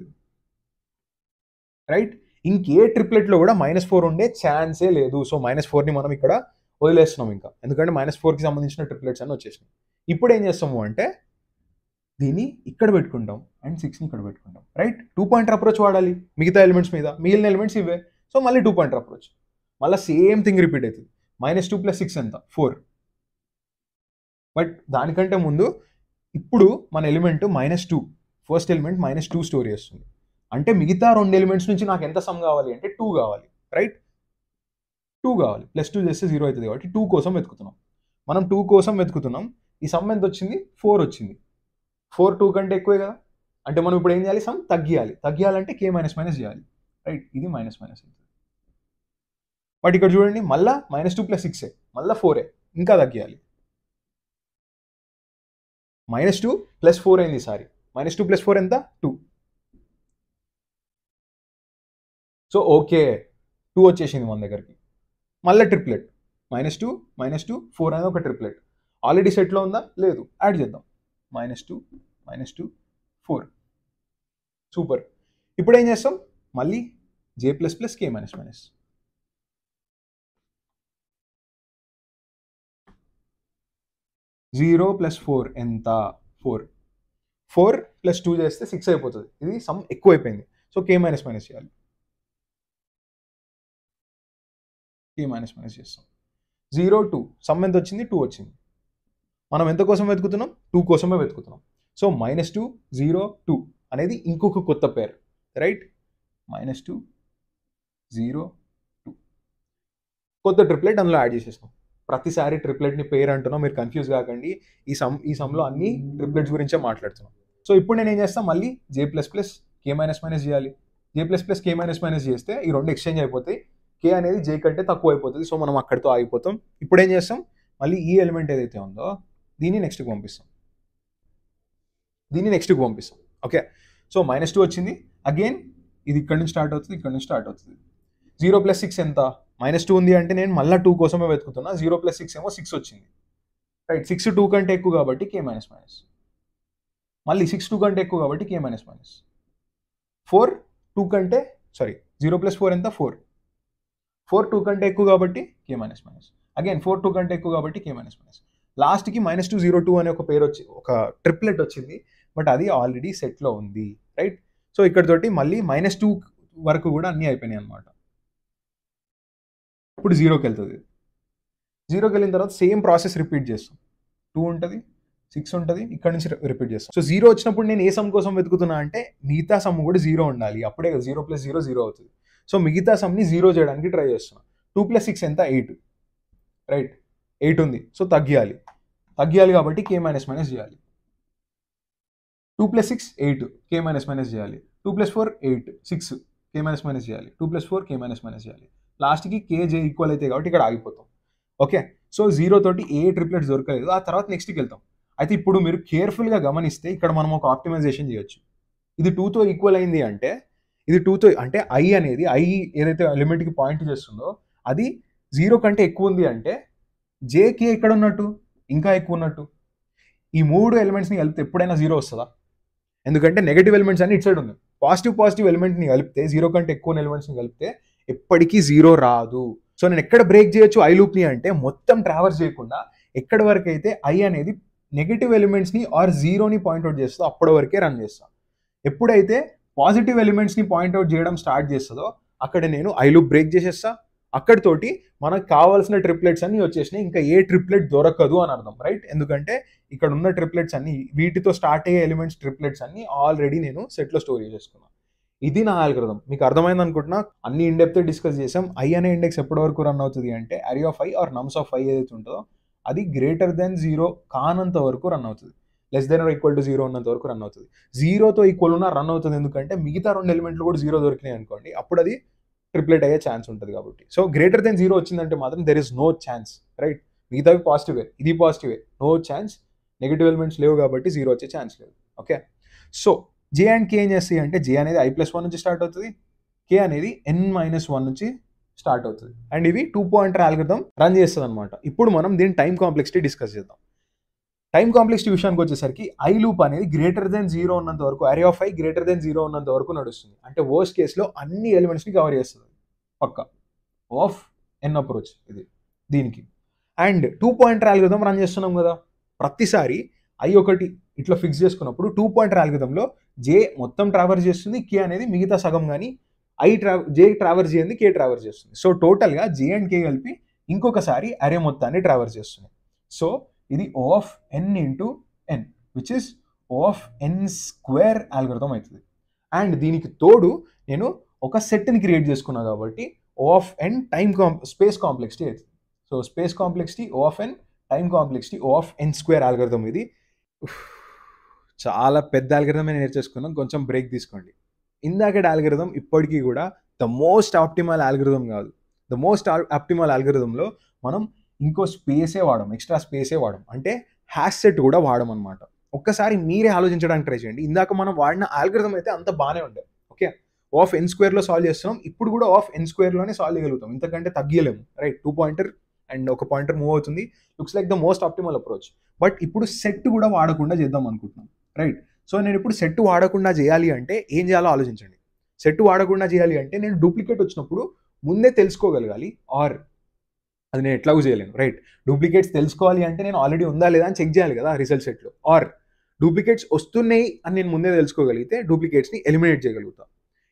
రైట్? ఇంకే ట్రిప్లెట్లో కూడా -4 ఉండే ఛాన్సే లేదు. సో -4ని మనం ఇక్కడ వదిలేస్తున్నాం ఇంకా, ఎందుకంటే -4కి సంబంధించిన ట్రిప్లెట్స్ అన్నీ వచ్చేసినాయి. ఇప్పుడు ఏం చేస్తాము అంటే దీన్ని ఇక్కడ పెట్టుకుంటాం అండ్ 6ని ఇక్కడ పెట్టుకుంటాం, రైట్? 2 పాయింటర్ అప్రోచ్ వాడాలి మిగతా ఎలిమెంట్స్ మీద, మిగిలిన ఎలిమెంట్స్ ఇవే. సో మళ్ళీ 2 పాయింటర్ అప్రోచ్, మళ్ళీ సేమ్ థింగ్ రిపీట్ అవుతుంది. -2 + 6 ఎంత? 4. బట్ దానికంటే ముందు ఇప్పుడు మన ఎలిమెంట్ -2, ఫస్ట్ ఎలిమెంట్ -2 స్టోర్ చేస్తుంది. అంటే మిగతా 2 ఎలిమెంట్స్ నుంచి నాకు ఎంత సమ్ కావాలి అంటే 2 కావాలి, రైట్? 2 కావాలి, +2 చేస్తే 0 అవుతుంది కాబట్టి 2 కోసం వెతుకుతున్నాం. మనం 2 కోసం వెతుకుతున్నాం. ఈ సమ్ ఎంత వచ్చింది? 4 వచ్చింది. 4 2 కంటే ఎక్కువే కదా, అంటే మనం ఇప్పుడు ఏం చేయాలి, సమ్ తగ్గియాలంటే k మైనస్ మైనస్ చేయాలి, రైట్. ఇది మైనస్ మైనస్ అవుతుంది. బట్ ఇక్కడ చూడండి మళ్ళా -2 + 6 మళ్ళీ 4 ఇంకా తగ్గియాలి. -2 + 4 అయింది ఈసారి. -2 + 4 ఎంత, 2. సో ఓకే 2 వచ్చేసింది మన దగ్గరికి. మళ్ళీ ట్రిప్లెట్ -2 -2 4 అనేది ఒక ట్రిప్లెట్. ఆల్రెడీ సెట్లో ఉందా, లేదు, యాడ్ చేద్దాం. -2 -2 4. సూపర్. ఇప్పుడు ఏం చేస్తాం, మళ్ళీ j ++ k minus minus. Zero + 4 ఎంత, 4. 4 + 2 చేస్తే 6 అయిపోతుంది. ఇది సమ్ ఎక్కువ అయిపోయింది. సో k మైనస్ మైనస్ చేయాలి. k మైనస్ మైనస్ చేస్తాం. 0 2 సమ్ ఎంత వచ్చింది, 2 వచ్చింది. మనం ఎంత కోసం వెతుకుతున్నాం, 2 కోసమే వెతుకుతున్నాం. సో -2 0 2 అనేది ఇంకొక కొత్త పేర్, రైట్. -2 0 2 కొత్త ట్రిప్లెట్ అందులో యాడ్ చేసేస్తాం. ప్రతిసారి ట్రిప్లెట్ని పేర్ అంటున్నాం, మీరు కన్ఫ్యూజ్ కాకండి. ఈ సమ్లో అన్ని ట్రిప్లెట్స్ గురించే మాట్లాడుతున్నాం. సో ఇప్పుడు నేను ఏం చేస్తాను, మళ్ళీ j ++ k మైనస్ మైనస్ చేయాలి. j ++ k మైనస్ మైనస్ చేస్తే ఈ రెండు ఎక్స్చేంజ్ అయిపోతాయి. k అనేది j కంటే తక్కువ అయిపోతుంది. సో మనం అక్కడితో ఆగిపోతాం. ఇప్పుడు ఏం చేస్తాం, మళ్ళీ ఈ ఎలిమెంట్ ఏదైతే ఉందో దీన్ని నెక్స్ట్కి పంపిస్తాం. ఓకే. సో -2 వచ్చింది. అగైన్ ఇది ఇక్కడ నుంచి స్టార్ట్ అవుతుంది, ఇక్కడ నుంచి స్టార్ట్ అవుతుంది. 0 + 6 ఎంత, -2 ఉంది అంటే నేను మళ్ళీ 2 కోసమే వెతుకుతున్నా. 0 + 6 ఏమో 6 వచ్చింది, రైట్. 6 2 కంటే ఎక్కువ కాబట్టి k మైనస్ మైనస్. మళ్ళీ 6 2 కంటే ఎక్కువ కాబట్టి k మైనస్ మైనస్. 4 2 కంటే 0 + 4 ఎంత, 4. 4 2 కంటే ఎక్కువ కాబట్టి k మైనస్ మైనస్. అగైన్ 4 2 కంటే ఎక్కువ కాబట్టి k మైనస్ మైనస్. లాస్ట్కి -2 0 2 అనే ఒక పేరు వచ్చి ఒక ట్రిప్లెట్ వచ్చింది, బట్ అది ఆల్రెడీ సెట్లో ఉంది, రైట్. సో ఇక్కడతోటి మళ్ళీ -2 వరకు కూడా అన్నీ అయిపోయినాయి అనమాట. ఇప్పుడు 0కి వెళ్తుంది. 0కి వెళ్ళిన తర్వాత సేమ్ ప్రాసెస్ రిపీట్ చేస్తాం. 2 ఉంటుంది, 6 ఉంటుంది, ఇక్కడ నుంచి రిపీట్ చేస్తాం. సో 0 వచ్చినప్పుడు నేను ఏ సమ్ కోసం వెతుకుతున్నా అంటే మిగతా సమ్ కూడా 0 ఉండాలి, అప్పుడే 0 + 0 0 అవుతుంది. సో మిగతా సమ్ని 0 చేయడానికి ట్రై చేస్తున్నాం. 2 + 6 ఎంత, 8, రైట్. 8 ఉంది. సో తగ్గియాలి కాబట్టి k మైనస్ మైనస్ చేయాలి. 2 + 6 8, k మైనస్ మైనస్ చేయాలి. 2 + 4 8 6, k మైనస్ మైనస్ చేయాలి. 2 + 4 k మైనస్ మైనస్ చేయాలి. లాస్ట్కి kj ఈక్వల్ అయితే కాబట్టి ఇక్కడ ఆగిపోతాం. ఓకే. సో 0 తోటి ఏ ట్రిప్లెట్స్ దొరకలేదు. ఆ తర్వాత నెక్స్ట్కి వెళ్తాం. అయితే ఇప్పుడు మీరు కేర్ఫుల్గా గమనిస్తే ఇక్కడ మనం ఒక ఆప్టిమైజేషన్ చేయొచ్చు. ఇది 2తో ఈక్వల్ అయింది అంటే, ఇది 2తో అంటే i అనేది ఏదైతే లిమిట్కి పాయింట్ చేస్తుందో అది 0 కంటే ఎక్కువ ఉంది అంటే jk ఎక్కడ ఉన్నట్టు, ఇంకా ఎక్కువ ఉన్నట్టు. ఈ 3 ఎలిమెంట్స్ని కలిపితే ఎప్పుడైనా 0 వస్తుందా? ఎందుకంటే నెగటివ్ ఎలిమెంట్స్ అన్ని ఇటు సైడ్ ఉన్నాయి. పాజిటివ్ ఎలిమెంట్ని కలిపితే 0 కంటే ఎక్కువ ఎలిమెంట్స్ని కలిపితే ఎప్పటికీ 0 రాదు. సో నేను ఎక్కడ బ్రేక్ చేయొచ్చు ఐ లూప్ని అంటే మొత్తం ట్రావర్స్ చేయకుండా ఎక్కడి వరకు అయితే i అనేది నెగటివ్ ఎలిమెంట్స్ని ఆర్ 0ని పాయింట్అవుట్ చేస్తుందో అప్పటి వరకే రన్ చేస్తాను. ఎప్పుడైతే పాజిటివ్ ఎలిమెంట్స్ని పాయింట్అవుట్ చేయడం స్టార్ట్ చేస్తుందో అక్కడ నేను ఐ లూప్ బ్రేక్ చేసేస్తా. అక్కడితోటి మనకు కావాల్సిన ట్రిప్లెట్స్ అన్ని వచ్చేసినాయి. ఇంకా ఏ ట్రిప్లెట్ దొరకదు అని అర్థం, రైట్. ఎందుకంటే ఇక్కడ ఉన్న ట్రిప్లెట్స్ అన్ని, వీటితో స్టార్ట్ అయ్యే ఎలిమెంట్స్ ట్రిప్లెట్స్ అన్ని ఆల్రెడీ నేను సెట్లో స్టోర్ చేసుకున్నాను. ఇది నా ఆల్గరిథం. మీకు అర్థమైంది అనుకుంటున్నా. అన్ని ఇండెప్త్ డిస్కస్ చేసాం. i అనే ఇండెక్స్ ఎప్పటి వరకు రన్ అవుతుంది అంటే array of i or nums of i ఏదైతే ఉంటుందో అది > 0 కానంత వరకు రన్ అవుతుంది. <0 ఉన్నంత వరకు రన్ అవుతుంది. 0తో ఈక్వల్ ఉన్న రన్ అవుతుంది. ఎందుకంటే మిగతా 2 ఎలిమెంట్లు కూడా 0 దొరికినాయి అనుకోండి, అప్పుడు అది ట్రిప్లెట్ అయ్యే ఛాన్స్ ఉంటుంది కాబట్టి. సో <0 వచ్చిందంటే మాత్రం there is no chance, right. మిగతావి పాజిటివే, ఇది పాజిటివే, నో ఛాన్స్. నెగిటివ్ ఎలిమెంట్స్ లేవు కాబట్టి 0 వచ్చే ఛాన్స్ లేదు. Okay. So j and k ఏం చేస్తాయి అంటే j అనేది i+1 నుంచి స్టార్ట్ అవుతుంది, k అనేది n-1 నుంచి స్టార్ట్ అవుతుంది. అండ్ ఇవి 2 పాయింటర్ అల్గోరిథం రన్ చేస్తుంది అనమాట. ఇప్పుడు మనం దీని టైం కాంప్లెక్సిటీ డిస్కస్ చేద్దాం. టైం కాంప్లెక్సిటీ విషయానికి వచ్చేసరికి ఐ లూప్ అనేది <0 ఉన్నంత వరకు, array of i <0 ఉన్నంత వరకు నడుస్తుంది. అంటే వర్స్ట్ కేసులో అన్ని ఎలిమెంట్స్ని కవర్ చేస్తుంది పక్క ఆఫ్ n అప్రోచ్ ఇది దీనికి. అండ్ 2 పాయింటర్ అల్గోరిథం రన్ చేస్తున్నాం కదా, ప్రతిసారి i ఒకటి ఇట్లా ఫిక్స్ చేసుకున్నప్పుడు 2 పాయింటర్ అల్గోరిథంలో j మొత్తం ట్రావర్స్ చేస్తుంది, k అనేది మిగతా సగం, కానీ j ట్రావర్స్ చేయండి, k ట్రావర్స్ చేస్తుంది. సో టోటల్గా j అండ్ k కలిపి ఇంకొకసారి అరే మొత్తాన్ని ట్రావర్స్ చేస్తుంది. సో ఇది O of n into n which is O of n² algorithm అవుతుంది. అండ్ దీనికి తోడు నేను ఒక సెట్ని క్రియేట్ చేసుకున్నా కాబట్టి O of n space complexity అవుతుంది. So space complexity O of n, time complexity O of n² algorithm. ఇది చాలా పెద్ద ఆల్గరిథమే నేర్చేసుకున్నాం, కొంచెం బ్రేక్ తీసుకోండి. ఇందాకటి ఆల్గరిథం ఇప్పటికీ కూడా ద మోస్ట్ ఆప్టిమల్ ఆల్గరిథం కాదు. ద మోస్ట్ ఆప్టిమల్ ఆల్గరిథంలో మనం ఇంకో స్పేసే వాడడం, ఎక్స్ట్రా స్పేసే వాడడం, అంటే హ్యాష్ సెట్ కూడా వాడడం అనమాట. ఒక్కసారి మీరే ఆలోచించడానికి ట్రై చేయండి. ఇందాక మనం వాడిన ఆల్గరిథం అయితే అంత బాగానే ఉండే, ఓకే, ఆఫ్ ఎన్ స్క్వేర్లో సాల్వ్ చేస్తున్నాం, ఇప్పుడు కూడా ఆఫ్ ఎన్ స్క్వేర్లోనే సాల్వ్ చేయగలుగుతాం, ఇంతకంటే తగ్గలేము, రైట్. 2 పాయింటర్ అండ్ ఒక పాయింటర్ మూవ్ అవుతుంది, looks like the most optimal approach. But ఇప్పుడు సెట్ కూడా వాడకుండా చేద్దాం అనుకుంటున్నాం, రైట్. సో నేను ఇప్పుడు సెట్ వాడకుండా చేయాలి అంటే ఏం చేయాలో ఆలోచించండి. సెట్ వాడకుండా చేయాలి అంటే నేను డూప్లికేట్ వచ్చినప్పుడు ముందే తెలుసుకోగలగాలి, ఆర్ అది నేను ఎట్లాగూ చేయలేను, రైట్. డూప్లికేట్స్ తెలుసుకోవాలి అంటే నేను ఆల్రెడీ ఉందా లేదా అని చెక్ చేయాలి కదా రిజల్ట్ సెట్లో, ఆర్ డూప్లికేట్స్ వస్తున్నాయి అని నేను ముందే తెలుసుకోగలిగితే డూప్లికేట్స్ని ఎలిమినేట్ చేయగలుగుతాను.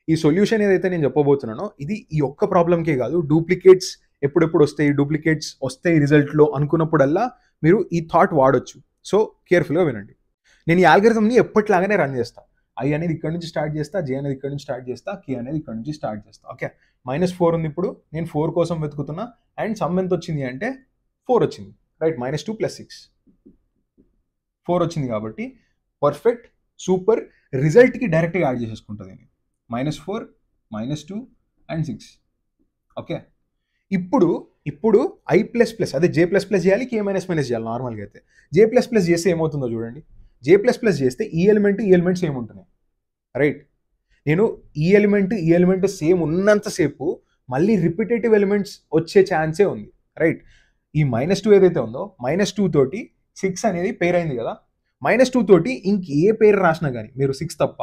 ఈ సొల్యూషన్ ఏదైతే నేను చెప్పబోతున్నానో ఇది ఈ ఒక్క ప్రాబ్లంకే కాదు, డూప్లికేట్స్ ఎప్పుడెప్పుడు వస్తాయి, డూప్లికేట్స్ వస్తాయి రిజల్ట్లో అనుకున్నప్పుడల్లా మీరు ఈ థాట్ వాడొచ్చు. సో కేర్ఫుల్గా వినండి. నేను ఈ ఆల్గరిథంని ఎప్పటిలాగానే రన్ చేస్తాను. ఐ అనేది ఇక్కడ నుంచి స్టార్ట్ చేస్తా, జే అనేది ఇక్కడ నుంచి స్టార్ట్ చేస్తా, కే అనేది ఇక్కడ నుంచి స్టార్ట్ చేస్తా, ఓకే. -4 ఉంది, ఇప్పుడు నేను 4 కోసం వెతుకుతున్నా, అండ్ సమ్ ఎంత వచ్చింది అంటే 4 వచ్చింది, రైట్. -2 + 6 4 వచ్చింది కాబట్టి పర్ఫెక్ట్, సూపర్. రిజల్ట్కి డైరెక్ట్గా యాడ్ చేసేసుకుంటుంది నేను, -4 -2 అండ్ 6, ఓకే. ఇప్పుడు I++ అదే J++ చేయాలి, K - చేయాలి నార్మల్గా అయితే. J++ చేస్తే ఏమవుతుందో చూడండి. J++ చేస్తే ఈ ఎలిమెంట్ సేమ్ ఉంటున్నాయి, రైట్. నేను ఈ ఎలిమెంట్ సేమ్ ఉన్నంతసేపు మళ్ళీ రిపిటేటివ్ ఎలిమెంట్స్ వచ్చే ఛాన్సే ఉంది, రైట్. ఈ -2 ఏదైతే ఉందో -2 తోటి 6 అనేది పేర్ అయింది కదా. -2 తోటి ఇంకే పేరు రాసినా కానీ మీరు 6 తప్ప,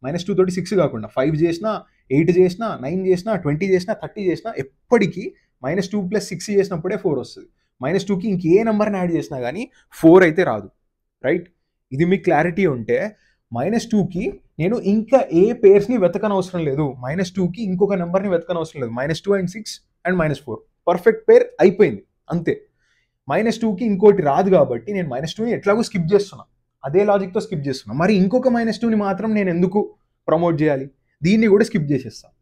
-2 తోటి 6 కాకుండా 5 చేసినా, 8 చేసినా, 9 చేసినా, 20 చేసినా, 30 చేసినా, ఎప్పటికీ -2 + 6 చేసినప్పుడే 4 వస్తుంది. -2కి ఇంకే నెంబర్ని యాడ్ చేసినా కానీ 4 అయితే రాదు, రైట్. ఇది మీకు క్లారిటీ ఉంటే -2కి నేను ఇంకా ఏ పేర్స్ని వెతకనవసరం లేదు, -2కి ఇంకొక నెంబర్ని వెతకనవసరం లేదు. -2 అండ్ 6 అండ్ -4 పర్ఫెక్ట్ పేర్ అయిపోయింది, అంతే. -2కి ఇంకోటి రాదు కాబట్టి నేను -2ని ఎట్లాగో స్కిప్ చేస్తున్నా, అదే లాజిక్తో స్కిప్ చేస్తున్నా. మరి ఇంకొక -2ని మాత్రం నేను ఎందుకు ప్రమోట్ చేయాలి, దీన్ని కూడా స్కిప్ చేసేస్తాను.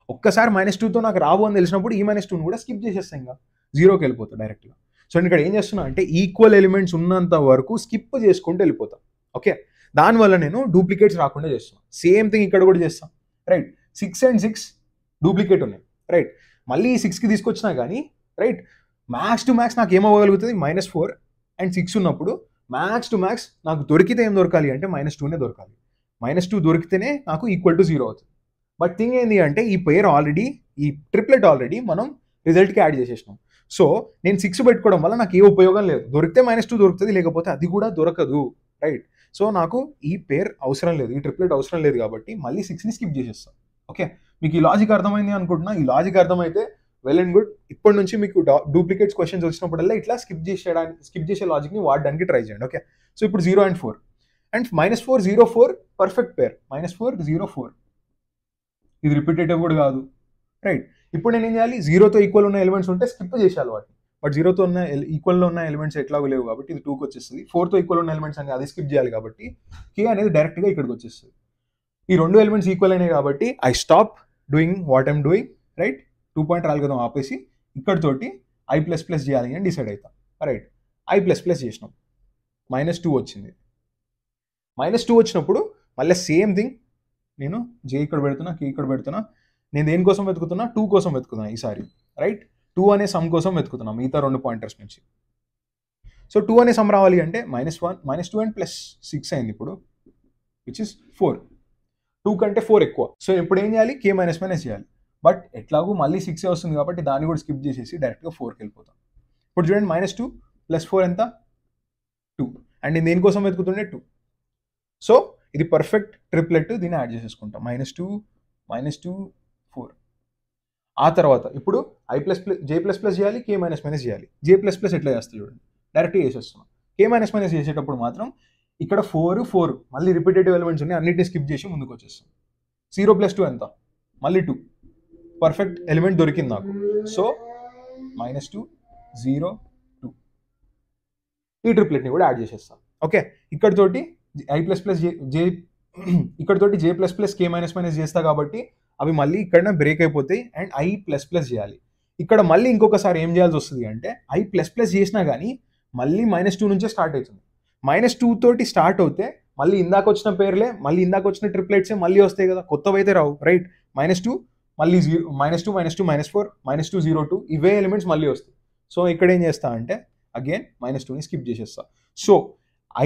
ఒక్కసారి -2తో నాకు రావు అని తెలిసినప్పుడు ఈ -2ని కూడా స్కిప్ చేసేస్తాను, ఇంకా 0కి వెళ్ళిపోతాను డైరెక్ట్గా. సో నేను ఇక్కడ ఏం చేస్తున్నా అంటే ఈక్వల్ ఎలిమెంట్స్ ఉన్నంత వరకు స్కిప్ చేసుకుంటూ వెళ్ళిపోతాను, ఓకే. దానివల్ల నేను డూప్లికేట్స్ రాకుండా చేస్తున్నాను. సేమ్ థింగ్ ఇక్కడ కూడా చేస్తాను, రైట్. 6 అండ్ 6 డూప్లికేట్ ఉన్నాయి, రైట్. మళ్ళీ ఈ 6కి తీసుకొచ్చినా కానీ, రైట్, మ్యాక్స్ టు మ్యాక్స్ నాకు ఏమవ్వగలుగుతుంది, -4 అండ్ 6 ఉన్నప్పుడు మ్యాక్స్ టు మ్యాక్స్ నాకు దొరికితే ఏం దొరకాలి అంటే -2నే దొరకాలి. -2 దొరికితేనే నాకు ఈక్వల్ టు 0 అవుతుంది. బట్ థింగ్ ఏంటి అంటే ఈ పేర్ ఆల్రెడీ, ఈ ట్రిప్లెట్ ఆల్రెడీ మనం రిజల్ట్కి యాడ్ చేసేసినాం. సో నేను 6 పెట్టుకోవడం వల్ల నాకు ఏ ఉపయోగం లేదు. దొరికితే -2 దొరుకుతుంది, లేకపోతే అది కూడా దొరకదు, రైట్. సో నాకు ఈ పేర్ అవసరం లేదు, ఈ ట్రిప్లెట్ అవసరం లేదు కాబట్టి మళ్ళీ 6ని స్కిప్ చేసేస్తాను, ఓకే. మీకు ఈ లాజిక్ అర్థమైంది అనుకుంటున్నా. ఈ లాజిక్ అర్థమైతే వెల్ అండ్ గుడ్. ఇప్పటి నుంచి మీకు డూప్లికేట్స్ క్వశ్చన్స్ వచ్చినప్పుడల్లా ఇట్లా స్కిప్ చేసే లాజిక్ని వాడడానికి ట్రై చేయండి, ఓకే. సో ఇప్పుడు 0 అండ్ 4 అండ్ -4 0 4 పర్ఫెక్ట్ పేర్, -4 0 4 ఇది రిపిటేటివ్ కూడా కాదు, రైట్. ఇప్పుడు నేను ఏం చేయాలి, 0తో ఈక్వల్ ఉన్న ఎలిమెంట్స్ ఉంటే స్కిప్ చేయాలి వాటిని. బట్ 0తో ఉన్న ఈక్వల్లో ఉన్న ఎలిమెంట్స్ ఎట్లాగో లేవు కాబట్టి ఇది 2కి వచ్చేస్తుంది. 4తో ఈక్వల్ ఉన్న ఎలిమెంట్స్ అనేది అది స్కిప్ చేయాలి కాబట్టి K అనేది డైరెక్ట్గా ఇక్కడికి వచ్చేస్తుంది. ఈ 2 ఎలిమెంట్స్ ఈక్వల్ అయినాయి కాబట్టి I stop doing what I'm doing, right. 2 point algorithm ఆపేసి ఇక్కడితోటి I++ చేయాలి అని డిసైడ్ అవుతాం, రైట్. I++ చేసినాం, -2 వచ్చింది. -2 వచ్చినప్పుడు మళ్ళీ సేమ్ థింగ్, నేను J ఇక్కడ పెడుతున్నా, K ఇక్కడ పెడుతున్నా. నేను దేనికోసం వెతుకుతున్నా, 2 కోసం వెతుకుతున్నా ఈసారి, రైట్. 2 అనే సమ్ కోసం వెతుకుతున్నా మిగతా 2 పాయింటర్స్ నుంచి. సో 2 అనే సమ్ రావాలి అంటే -2 అండ్ +6 అయింది ఇప్పుడు, విచ్ ఇస్ 4. 2 కంటే 4 ఎక్కువ. సో ఇప్పుడు ఏం చేయాలి, K - చేయాలి. బట్ ఎట్లాగూ మళ్ళీ 6 వస్తుంది కాబట్టి దాన్ని కూడా స్కిప్ చేసేసి డైరెక్ట్గా 4కి వెళ్ళిపోతాం. ఇప్పుడు చూడండి, -2 + 4 ఎంత, 2. అండ్ నేను దేనికోసం వెతుకుతుండే 2. సో ఇది పర్ఫెక్ట్ ట్రిప్లెట్, దీన్ని యాడ్ చేసేసుకుంటాం, -2 -2 4. ఆ తర్వాత ఇప్పుడు J++ చేయాలి, K - చేయాలి. J++ ఎట్లా చేస్తా చూడండి, డైరెక్ట్గా చేసేస్తున్నాం. K - చేసేటప్పుడు మాత్రం ఇక్కడ 4 4 మళ్ళీ రిపిటేటివ్ ఎలిమెంట్స్ ఉన్నాయి, అన్నిటిని స్కిప్ చేసి ముందుకు వచ్చేస్తాం. 0 + 2 ఎంత, మళ్ళీ 2. పర్ఫెక్ట్ ఎలిమెంట్ దొరికింది నాకు. సో -2 0 2 ఈ ట్రిప్లెట్ని కూడా యాడ్ చేసేస్తాం, ఓకే. ఇక్కడతోటి ఇక్కడతోటి J++ K - చేస్తా కాబట్టి అవి మళ్ళీ ఇక్కడ బ్రేక్ అయిపోతాయి అండ్ I++ చేయాలి. ఇక్కడ మళ్ళీ ఇంకొకసారి ఏం చేయాల్సి వస్తుంది అంటే I++ చేసినా కానీ మళ్ళీ -2 నుంచే స్టార్ట్ అవుతుంది. -2 తోటి స్టార్ట్ అవుతే మళ్ళీ ఇందాక వచ్చిన పేర్లే, మళ్ళీ ఇందాక వచ్చిన ట్రిప్లెట్సే మళ్ళీ వస్తాయి కదా, కొత్తవి అయితే రావు, రైట్? -2 మళ్ళీ -2 -4 -2 0 2 ఇవే ఎలిమెంట్స్ మళ్ళీ వస్తాయి. సో ఇక్కడ ఏం చేస్తా అంటే అగైన్ -2ని స్కిప్ చేసేస్తా. సో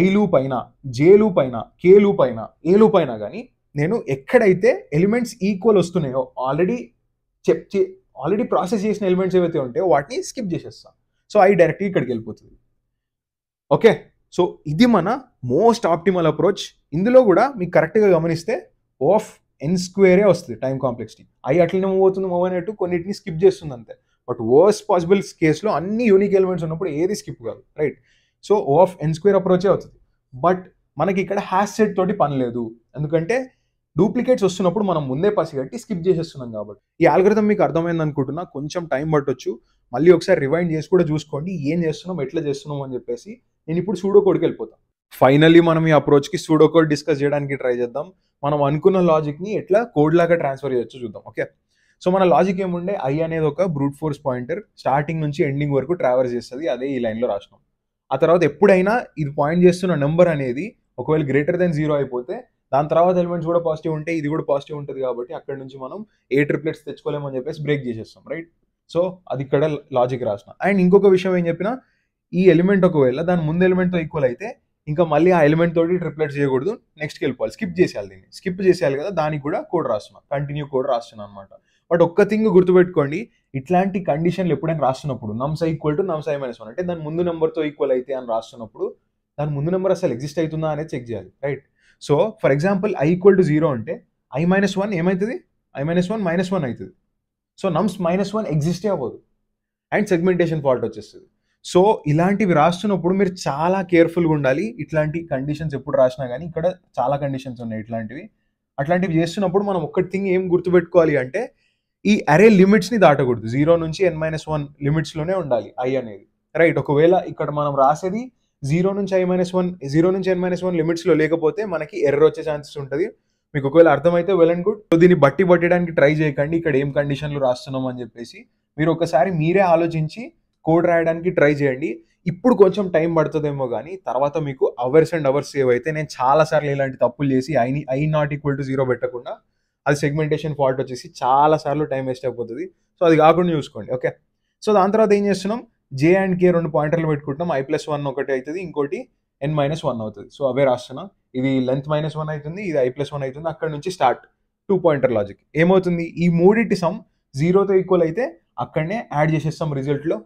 ఐ లూప్ అయినా, జే లూప్ అయినా, కే లూప్ అయినా, ఏ లూప్ అయినా కానీ నేను ఎక్కడైతే ఎలిమెంట్స్ ఈక్వల్ వస్తున్నాయో ఆల్రెడీ ప్రాసెస్ చేసిన ఎలిమెంట్స్ ఏవైతే ఉంటాయో వాటిని స్కిప్ చేసేస్తా. సో ఐ డైరెక్ట్గా ఇక్కడికి వెళ్ళిపోతుంది. ఓకే, సో ఇది మన మోస్ట్ ఆప్టిమల్ అప్రోచ్. ఇందులో కూడా మీకు కరెక్ట్గా గమనిస్తే ఆఫ్ n² వస్తుంది టైం కాంప్లెక్సిటీ. ఐ అట్లనే మూవ్ అవుతుంది, మూవ్ అయినట్టు కొన్నిటిని స్కిప్ చేస్తుంది అంతే. బట్ వర్స్ట్ పాసిబుల్ కేసులో అన్ని యూనిక్ ఎలిమెంట్స్ ఉన్నప్పుడు ఏది స్కిప్ కాదు, రైట్? సో ఆఫ్ n² అప్రోచే అవుతుంది. బట్ మనకి ఇక్కడ హ్యాష్ సెట్ తోటి పని లేదు, ఎందుకంటే డూప్లికేట్స్ వస్తున్నప్పుడు మనం ముందే పసిగట్టి స్కిప్ చేసేస్తున్నాం కాబట్టి. ఈ ఆల్గరిథం మీకు అర్థమైంది అనుకుంటున్నా, కొంచెం టైం పట్టొచ్చు. మళ్ళీ ఒకసారి రివైండ్ చేసి కూడా చూసుకోండి ఏం చేస్తున్నాం, ఎట్లా చేస్తున్నాం అని చెప్పేసి. నేను ఇప్పుడు సూడో కోడ్కి వెళ్ళిపోతాను. ఫైనల్లీ మనం ఈ అప్రోచ్కి సూడో కోడ్ డిస్కస్ చేయడానికి ట్రై చేద్దాం. మనం అనుకున్న లాజిక్ని ఎట్లా కోడ్ లాగా ట్రాన్స్ఫర్ చేయొచ్చు చూద్దాం. ఓకే, సో మన లాజిక్ ఏముండే, ఐ అనేది ఒక బ్రూట్ ఫోర్స్ పాయింటర్, స్టార్టింగ్ నుంచి ఎండింగ్ వరకు ట్రావెల్స్ చేస్తుంది, అదే ఈ లైన్లో రాసినాం. ఆ తర్వాత ఎప్పుడైనా ఇది పాయింట్ చేస్తున్న నెంబర్ అనేది ఒకవేళ >0 అయిపోతే దాని తర్వాత ఎలిమెంట్స్ కూడా పాజిటివ్ ఉంటే ఇది కూడా పాజిటివ్ ఉంటుంది, కాబట్టి అక్కడ నుంచి మనం ఏ ట్రిప్లెట్స్ తెచ్చుకోలేమని చెప్పేసి బ్రేక్ చేసేస్తాం, రైట్? సో అది ఇక్కడ లాజిక్ రాసిన. అండ్ ఇంకొక విషయం ఏం చెప్పినా, ఈ ఎలిమెంట్ ఒకవేళ దాని ముందు ఎలిమెంట్తో ఈక్వల్ అయితే ఇంకా మళ్ళీ ఆ ఎలిమెంట్ తోటి ట్రిప్లెట్స్ చేయకూడదు, నెక్స్ట్కి వెళ్ళిపోవాలి, స్కిప్ చేసేయాలి. దీన్ని స్కిప్ చేసేయాలి కదా, దానికి కూడా కోడ్ రాస్తున్నా, కంటిన్యూ కోడ్ రాస్తున్నాను అనమాట. బట్ ఒక్క థింగ్ గుర్తుపెట్టుకోండి, ఇట్లాంటి కండిషన్లు ఎప్పుడైనా రాస్తున్నప్పుడు nums = nums i - 1 అంటే దాని ముందు నెంబర్తో ఈక్వల్ అయితే అని రాస్తున్నప్పుడు దాని ముందు నెంబర్ అసలు ఎగ్జిస్ట్ అవుతుందా అనేది చెక్ చేయాలి, right? So for example i = 0 అంటే i - 1 ఏమవుతుంది, i - 1 -1 అవుతుంది. సో nums -1 ఎగ్జిస్టే అవ్వదు అండ్ సెగ్మెంటేషన్ ఫాల్ట్ వచ్చేస్తుంది. సో ఇలాంటివి రాస్తున్నప్పుడు మీరు చాలా కేర్ఫుల్గా ఉండాలి. ఇట్లాంటి కండిషన్స్ ఎప్పుడు రాసినా కానీ, ఇక్కడ చాలా కండిషన్స్ ఉన్నాయి అట్లాంటివి చేస్తున్నప్పుడు మనం ఒక్కటి థింగ్ ఏం గుర్తుపెట్టుకోవాలి అంటే, ఈ అరే లిమిట్స్ని దాటకూడదు. 0 నుంచి n - 1 లిమిట్స్లోనే ఉండాలి i అనేది, రైట్? ఒకవేళ ఇక్కడ మనం రాసేది 0 నుంచి n - 1 లిమిట్స్లో లేకపోతే మనకి ఎర్రర్ వచ్చే ఛాన్సెస్ ఉంటుంది. మీకు ఒకవేళ అర్థమైతే వెల్ అండ్ గుడ్. సో దీన్ని పట్టడానికి ట్రై చేయకండి ఇక్కడ ఏం కండిషన్లు రాస్తున్నాం అని చెప్పేసి. మీరు ఒకసారి మీరే ఆలోచించి కోడ్ రాయడానికి ట్రై చేయండి. ఇప్పుడు కొంచెం టైం పడుతుందేమో కానీ తర్వాత మీకు అవర్స్ అండ్ అవర్స్ సేవ్ అయితే. నేను చాలాసార్లు ఇలాంటి తప్పులు చేసి i ≠ 0 పెట్టకుండా అది సెగ్మెంటేషన్ ఫాల్ట్ వచ్చేసి చాలాసార్లు టైం వేస్ట్ అయిపోతుంది. సో అది కాకుండా చూసుకోండి, ఓకే? సో దాని తర్వాత ఏం చేస్తున్నాం, j అండ్ k 2 పాయింటర్లు పెట్టుకుంటున్నాం. i + 1 ఒకటి అవుతుంది, ఇంకోటి n - 1 అవుతుంది. సో అవే రాస్తున్నా. ఇది లెంత్ -1 అవుతుంది, ఇది i + 1 అవుతుంది. అక్కడ నుంచి స్టార్ట్ 2 పాయింటర్ లాజిక్. ఏమవుతుంది, ఈ మూడింటి సమ్ 0తో ఈక్వల్ అయితే అక్కడనే యాడ్ చేసేస్తాం, రిజల్ట్లో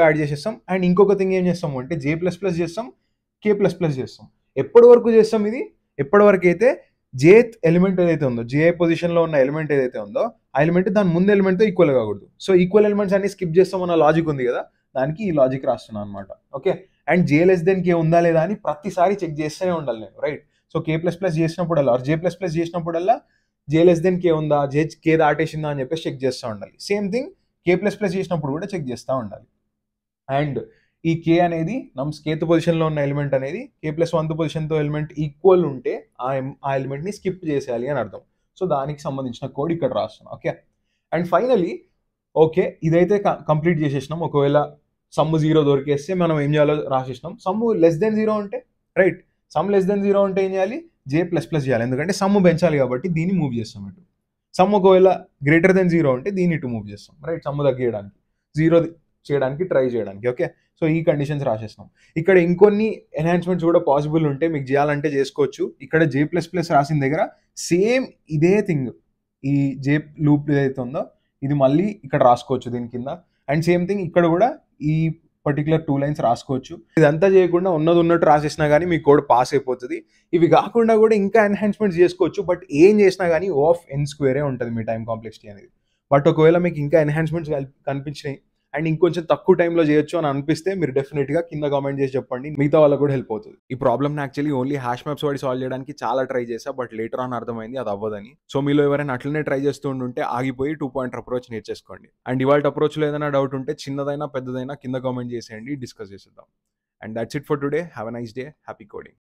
యాడ్ చేసేస్తాం. అండ్ ఇంకొక థింగ్ ఏం చేస్తాము అంటే j++ చేస్తాం, k++ చేస్తాం. ఎప్పటి వరకు చేస్తాం ఇది, ఎప్పటి వరకు అయితే jth ఎలిమెంట్ ఏదైతే ఉందో, j పొజిషన్లో ఉన్న ఎలిమెంట్ ఏదైతే ఉందో ఆ ఎలిమెంట్ దాని ముందు ఎలిమెంట్తో ఈక్వల్ కాకూడదు. సో ఈక్వల్ ఎలిమెంట్స్ అన్ని స్కిప్ చేస్తాం అన్న లాజిక్ ఉంది కదా, దానికి ఈ లాజిక్ రాస్తున్నాను అనమాట, ఓకే? అండ్ j<k ఉందా లేదా అని ప్రతిసారి చెక్ చేస్తూనే ఉండాలి నేను, రైట్? సో k++ చేసినప్పుడల్లా j++ చేసినప్పుడల్లా j<k ఉందా, k దాటేసిందా అని చెప్పేసి చెక్ చేస్తూ ఉండాలి. సేమ్ థింగ్ k++ చేసినప్పుడు కూడా చెక్ చేస్తూ ఉండాలి. అండ్ ఈ k అనేది nums kth పొజిషన్లో ఉన్న ఎలిమెంట్ అనేది k+1th పొజిషన్తో ఎలిమెంట్ ఈక్వల్ ఉంటే ఆ ఎలిమెంట్ని స్కిప్ చేసేయాలి అని అర్థం. సో దానికి సంబంధించిన కోడ్ ఇక్కడ రాస్తున్నాం, ఓకే? అండ్ ఫైనలీ ఓకే, ఇదైతే కంప్లీట్ చేసేసినాం. ఒకవేళ సమ్ 0 దొరికేస్తే మనం ఏం చేయాలో రాసేసినాం. సమ్ <0 ఉంటే, రైట్? సమ్ <0 ఉంటే ఏం చేయాలి, j++ చేయాలి, ఎందుకంటే సమ్ పెంచాలి కాబట్టి దీన్ని మూవ్ చేస్తాం ఇటు. సమ్ ఒకవేళ <0 ఉంటే దీన్ని ఇటు మూవ్ చేస్తాం, రైట్? సమ్ తగ్గించడానికి 0 చేయడానికి ట్రై చేయడానికి, ఓకే? సో ఈ కండిషన్స్ రాసేస్తాం. ఇక్కడ ఇంకొన్ని ఎన్హాన్స్మెంట్స్ కూడా పాసిబుల్ ఉంటే మీకు చేయాలంటే చేసుకోవచ్చు. ఇక్కడ j++ రాసిన దగ్గర సేమ్ ఇదే థింగ్, ఈ j లూప్ ఏదైతే ఉందో ఇది మళ్ళీ ఇక్కడ రాసుకోవచ్చు దీని కింద. అండ్ సేమ్ థింగ్ ఇక్కడ కూడా ఈ పర్టికులర్ 2 లైన్స్ రాసుకోవచ్చు. ఇదంతా చేయకుండా ఉన్నట్టు రాసేసినా కానీ మీ కోడ్ పాస్ అయిపోతుంది. ఇవి కాకుండా కూడా ఇంకా ఎన్హాన్స్మెంట్స్ చేసుకోవచ్చు. బట్ ఏం చేసినా కానీ ఆఫ్ n² ఉంటుంది మీ టైం కాంప్లెక్సిటీ అనేది. బట్ ఒకవేళ మీకు ఇంకా ఎన్హాన్స్మెంట్స్ కనిపించినాయి అండ్ ఇంకొంచెం తక్కువ టైంలో చేయొచ్చు అని అనిపిస్తే మీరు డెఫినెట్గా కింద కామెంట్ చేసి చెప్పండి, మిగతా వాళ్ళకు కూడా హెల్ప్ అవుతుంది. ఈ ప్రాబ్లమ్ని యాక్చువల్లీ ఓన్లీ హ్యాష్ మ్యాప్స్ వాడి సాల్వ్ చేయడానికి చాలా ట్రై చేసా, బట్ లేటర్ ఆన్ అర్థమైంది అది అవ్వదని. సో మీలో ఎవరైనా అట్లనే ట్రై చేస్తూ ఉంటే ఆగిపోయి 2 పాయింటర్ అప్రోచ్ నేర్చేసుకోండి. అండ్ ఇవాళ అప్రోచ్లో ఏదైనా డౌట్ ఉంటే చిన్నదైనా పెద్దదైనా కింద కామెంట్ చేసేయండి, డిస్కస్ చేసేద్దాం. And that's it for today. Have a nice day. Happy coding.